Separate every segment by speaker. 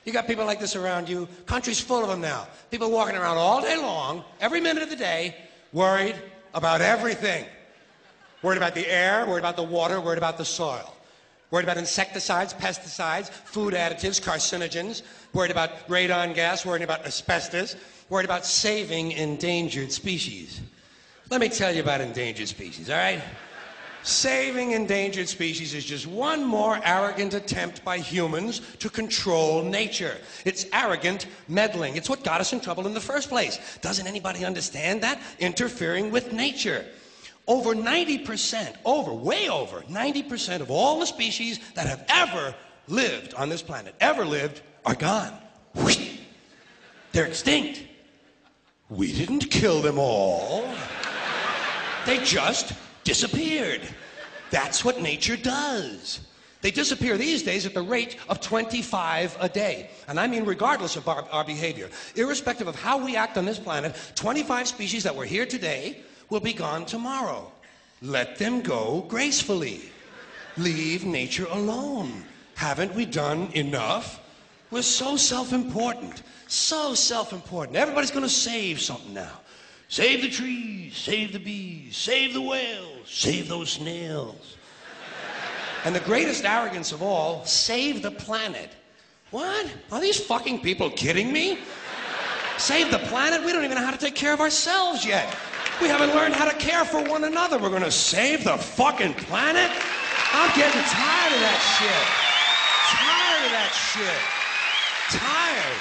Speaker 1: You got people like this around you. Country's full of them now. People walking around all day long, every minute of the day, worried about everything. Worried about the air, worried about the water, worried about the soil. Worried about insecticides, pesticides, food additives, carcinogens. Worried about radon gas, worried about asbestos. Worried about saving endangered species. Let me tell you about endangered species, all right? Saving endangered species is just one more arrogant attempt by humans to control nature. It's arrogant meddling. It's what got us in trouble in the first place. Doesn't anybody understand that? Interfering with nature. Over 90%, way over 90% of all the species that have ever lived on this planet, are gone. They're extinct. We didn't kill them all. They just disappeared. That's what nature does. They disappear these days at the rate of 25 a day. And I mean regardless of our behavior. Irrespective of how we act on this planet, 25 species that were here today will be gone tomorrow. Let them go gracefully. Leave nature alone. Haven't we done enough? We're so self-important. So self-important. Everybody's going to save something now. Save the trees, save the bees, save the whales, save those snails. And the greatest arrogance of all, save the planet. What? Are these fucking people kidding me? Save the planet? We don't even know how to take care of ourselves yet. We haven't learned how to care for one another. We're gonna save the fucking planet? I'm getting tired of that shit. Tired of that shit. Tired.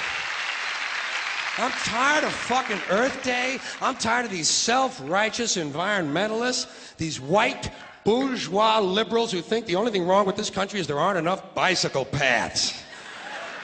Speaker 1: I'm tired of fucking Earth Day. I'm tired of these self-righteous environmentalists, these white bourgeois liberals who think the only thing wrong with this country is there aren't enough bicycle paths.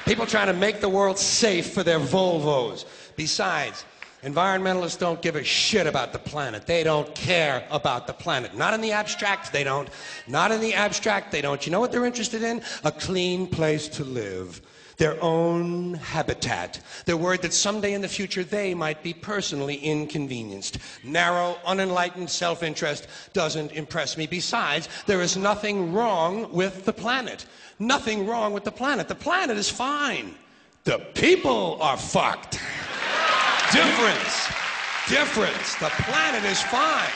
Speaker 1: People trying to make the world safe for their Volvos. Besides, environmentalists don't give a shit about the planet. They don't care about the planet. Not in the abstract, they don't. Not in the abstract, they don't. You know what they're interested in? A clean place to live. Their own habitat. They're worried that someday in the future they might be personally inconvenienced. Narrow, unenlightened self-interest doesn't impress me. Besides, there is nothing wrong with the planet. Nothing wrong with the planet. The planet is fine. The people are fucked. Difference. Difference. The planet is fine.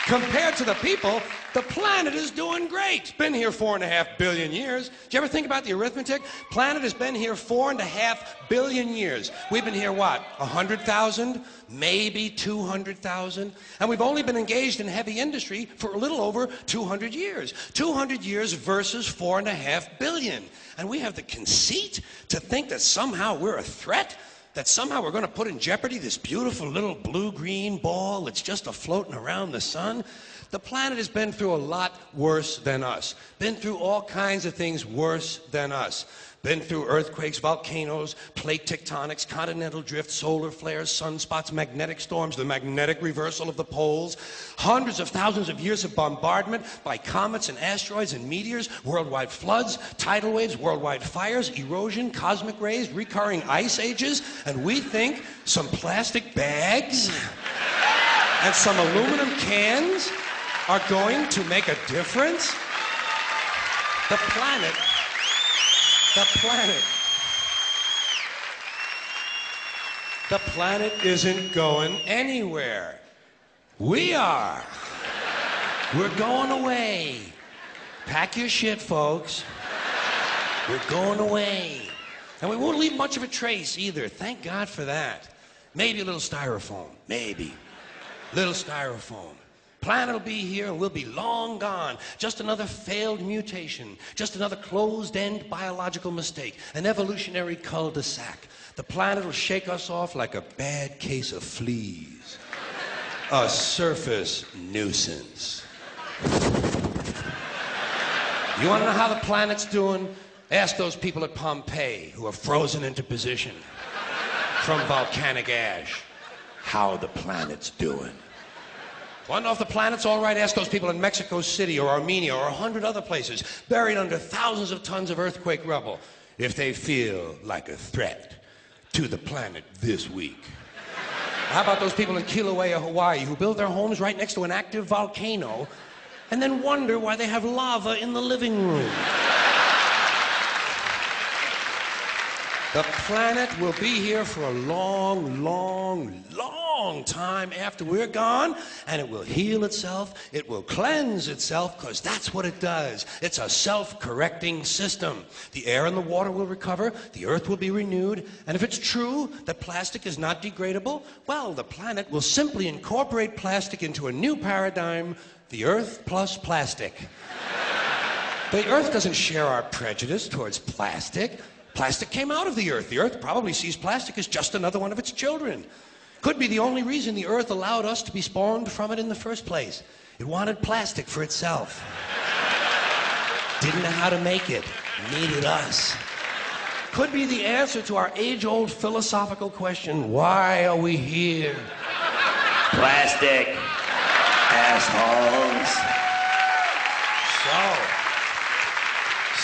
Speaker 1: Compared to the people, the planet is doing great. Been here 4.5 billion years. Did you ever think about the arithmetic? Planet has been here 4.5 billion years. We've been here, what, 100,000? Maybe 200,000? And we've only been engaged in heavy industry for a little over 200 years. 200 years versus 4.5 billion. And we have the conceit to think that somehow we're a threat? That somehow we're going to put in jeopardy this beautiful little blue-green ball that's just a-floating around the sun? The planet has been through a lot worse than us. Been through all kinds of things worse than us. Been through earthquakes, volcanoes, plate tectonics, continental drift, solar flares, sunspots, magnetic storms, the magnetic reversal of the poles, hundreds of thousands of years of bombardment by comets and asteroids and meteors, worldwide floods, tidal waves, worldwide fires, erosion, cosmic rays, recurring ice ages, and we think some plastic bags and some aluminum cans are going to make a difference? The planet isn't going anywhere. We are. We're going away. Pack your shit, folks. We're going away. And we won't leave much of a trace either. Thank God for that. Maybe a little styrofoam. Maybe. Little styrofoam. Planet will be here and we'll be long gone. Just another failed mutation. Just another closed-end biological mistake. An evolutionary cul-de-sac. The planet will shake us off like a bad case of fleas. A surface nuisance. You want to know how the planet's doing? Ask those people at Pompeii who are frozen into position from volcanic ash how the planet's doing. Want to know if the planet's all right? Ask those people in Mexico City or Armenia or 100 other places buried under thousands of tons of earthquake rubble if they feel like a threat to the planet this week. How about those people in Kilauea, Hawaii who build their homes right next to an active volcano and then wonder why they have lava in the living room? The planet will be here for a long, long, long time after we're gone, and it will heal itself, it will cleanse itself, because that's what it does. It's a self-correcting system. The air and the water will recover, the earth will be renewed, and if it's true that plastic is not degradable, well, the planet will simply incorporate plastic into a new paradigm, the earth plus plastic. The earth doesn't share our prejudice towards plastic. Plastic came out of the earth. The earth probably sees plastic as just another one of its children. Could be the only reason the earth allowed us to be spawned from it in the first place. It wanted plastic for itself. Didn't know how to make it. Needed us. Could be the answer to our age-old philosophical question, why are we here? Plastic. Assholes.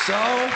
Speaker 1: So,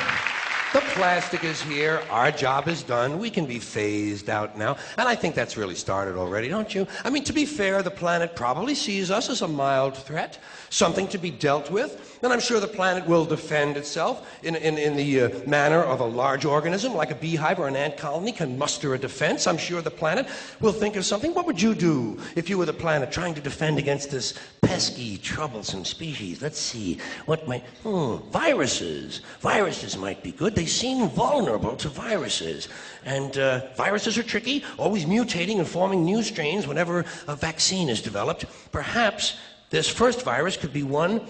Speaker 1: the plastic is here, our job is done, we can be phased out now, and I think that's really started already, don't you? I mean, to be fair, the planet probably sees us as a mild threat, something to be dealt with, and I'm sure the planet will defend itself in the manner of a large organism, like a beehive or an ant colony can muster a defense. I'm sure the planet will think of something. What would you do if you were the planet trying to defend against this pesky, troublesome species? Let's see, what might... viruses. Viruses might be good. They seem vulnerable to viruses. And viruses are tricky, always mutating and forming new strains whenever a vaccine is developed. Perhaps this first virus could be one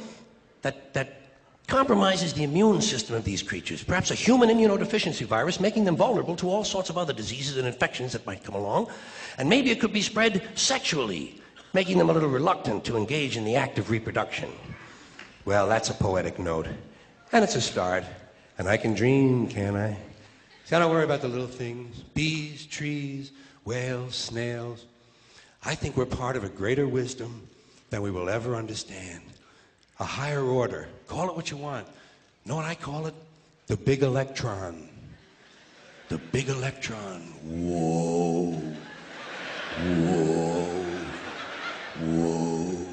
Speaker 1: that compromises the immune system of these creatures. Perhaps a human immunodeficiency virus, making them vulnerable to all sorts of other diseases and infections that might come along. And maybe it could be spread sexually, making them a little reluctant to engage in the act of reproduction. Well, that's a poetic note. And it's a start. And I can dream, can't I? See, I don't worry about the little things. Bees, trees, whales, snails. I think we're part of a greater wisdom than we will ever understand. A higher order. Call it what you want. Know what I call it? The big electron. The big electron. Whoa. Whoa. Whoa.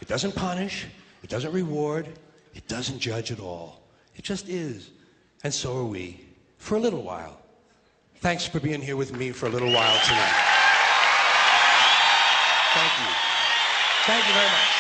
Speaker 1: It doesn't punish. It doesn't reward. It doesn't judge at all. It just is. And so are we. For a little while. Thanks for being here with me for a little while tonight. Thank you. Thank you very much.